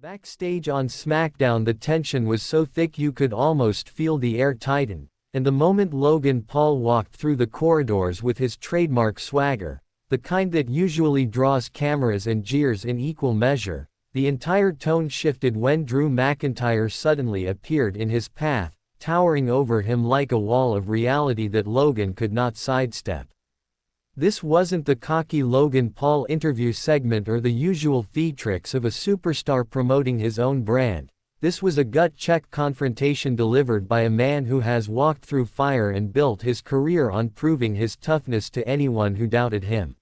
Backstage on SmackDown, the tension was so thick you could almost feel the air tighten, and the moment Logan Paul walked through the corridors with his trademark swagger, the kind that usually draws cameras and jeers in equal measure, the entire tone shifted when Drew McIntyre suddenly appeared in his path, towering over him like a wall of reality that Logan could not sidestep. This wasn't the cocky Logan Paul interview segment or the usual theatrics of a superstar promoting his own brand. This was a gut-check confrontation delivered by a man who has walked through fire and built his career on proving his toughness to anyone who doubted him.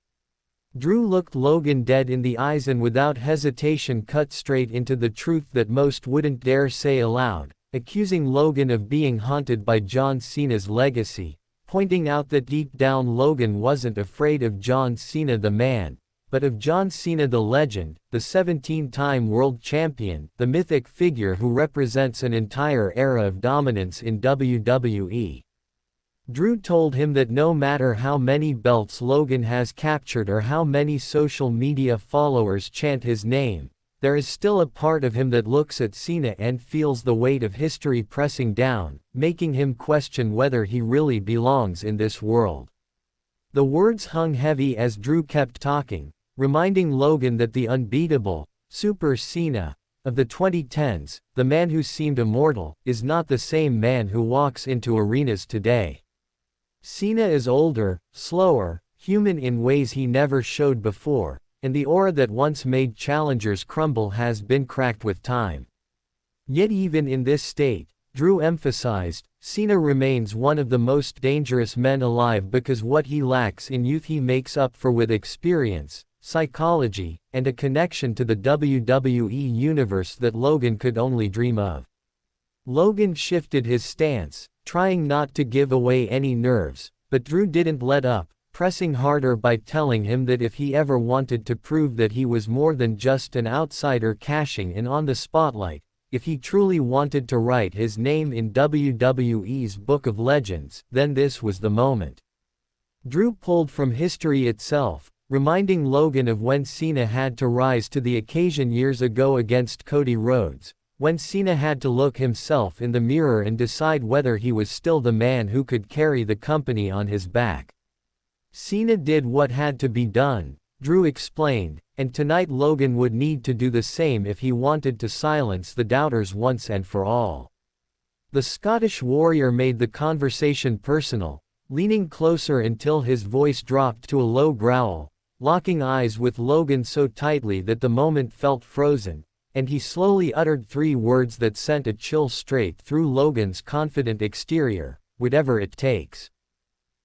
Drew looked Logan dead in the eyes and without hesitation cut straight into the truth that most wouldn't dare say aloud, accusing Logan of being haunted by John Cena's legacy, pointing out that deep down Logan wasn't afraid of John Cena the man, but of John Cena the legend, the 17-time world champion, the mythic figure who represents an entire era of dominance in WWE. Drew told him that no matter how many belts Logan has captured or how many social media followers chant his name, there is still a part of him that looks at Cena and feels the weight of history pressing down, making him question whether he really belongs in this world. The words hung heavy as Drew kept talking, reminding Logan that the unbeatable, Super Cena, of the 2010s, the man who seemed immortal, is not the same man who walks into arenas today. Cena is older, slower, human in ways he never showed before, and the aura that once made challengers crumble has been cracked with time. Yet even in this state, Drew emphasized, Cena remains one of the most dangerous men alive because what he lacks in youth he makes up for with experience, psychology, and a connection to the WWE universe that Logan could only dream of. Logan shifted his stance, trying not to give away any nerves, but Drew didn't let up, pressing harder by telling him that if he ever wanted to prove that he was more than just an outsider cashing in on the spotlight, if he truly wanted to write his name in WWE's Book of Legends, then this was the moment. Drew pulled from history itself, reminding Logan of when Cena had to rise to the occasion years ago against Cody Rhodes, when Cena had to look himself in the mirror and decide whether he was still the man who could carry the company on his back. Cena did what had to be done, Drew explained, and tonight Logan would need to do the same if he wanted to silence the doubters once and for all. The Scottish Warrior made the conversation personal, leaning closer until his voice dropped to a low growl, locking eyes with Logan so tightly that the moment felt frozen, and he slowly uttered three words that sent a chill straight through Logan's confident exterior: whatever it takes.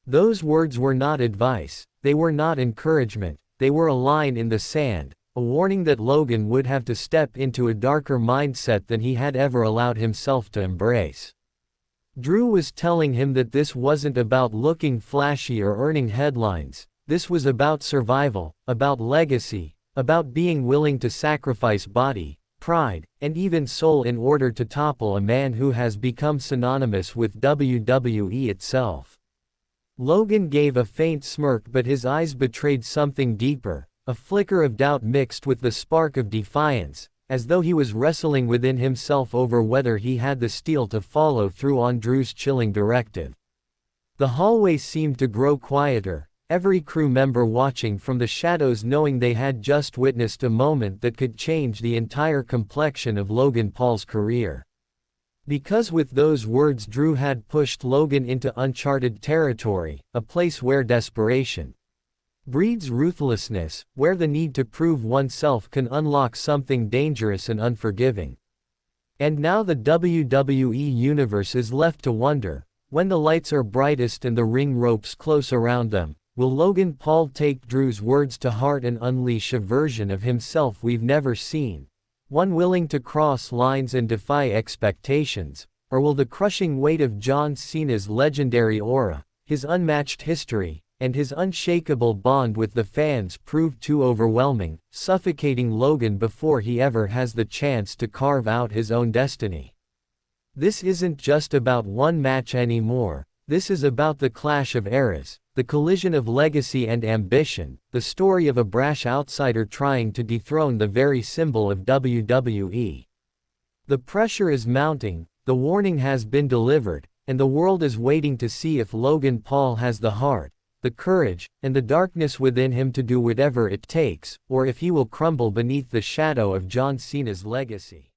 Those words were not advice, they were not encouragement, they were a line in the sand, a warning that Logan would have to step into a darker mindset than he had ever allowed himself to embrace. Drew was telling him that this wasn't about looking flashy or earning headlines, this was about survival, about legacy, about being willing to sacrifice body, pride, and even soul in order to topple a man who has become synonymous with WWE itself. Logan gave a faint smirk, but his eyes betrayed something deeper, a flicker of doubt mixed with the spark of defiance, as though he was wrestling within himself over whether he had the steel to follow through on Drew's chilling directive. The hallway seemed to grow quieter, every crew member watching from the shadows knowing they had just witnessed a moment that could change the entire complexion of Logan Paul's career. Because with those words Drew had pushed Logan into uncharted territory, a place where desperation breeds ruthlessness, where the need to prove oneself can unlock something dangerous and unforgiving. And now the WWE Universe is left to wonder, when the lights are brightest and the ring ropes close around them, will Logan Paul take Drew's words to heart and unleash a version of himself we've never seen? One willing to cross lines and defy expectations, or will the crushing weight of John Cena's legendary aura, his unmatched history, and his unshakable bond with the fans prove too overwhelming, suffocating Logan before he ever has the chance to carve out his own destiny? This isn't just about one match anymore, this is about the clash of eras, the collision of legacy and ambition, the story of a brash outsider trying to dethrone the very symbol of WWE. The pressure is mounting, the warning has been delivered, and the world is waiting to see if Logan Paul has the heart, the courage, and the darkness within him to do whatever it takes, or if he will crumble beneath the shadow of John Cena's legacy.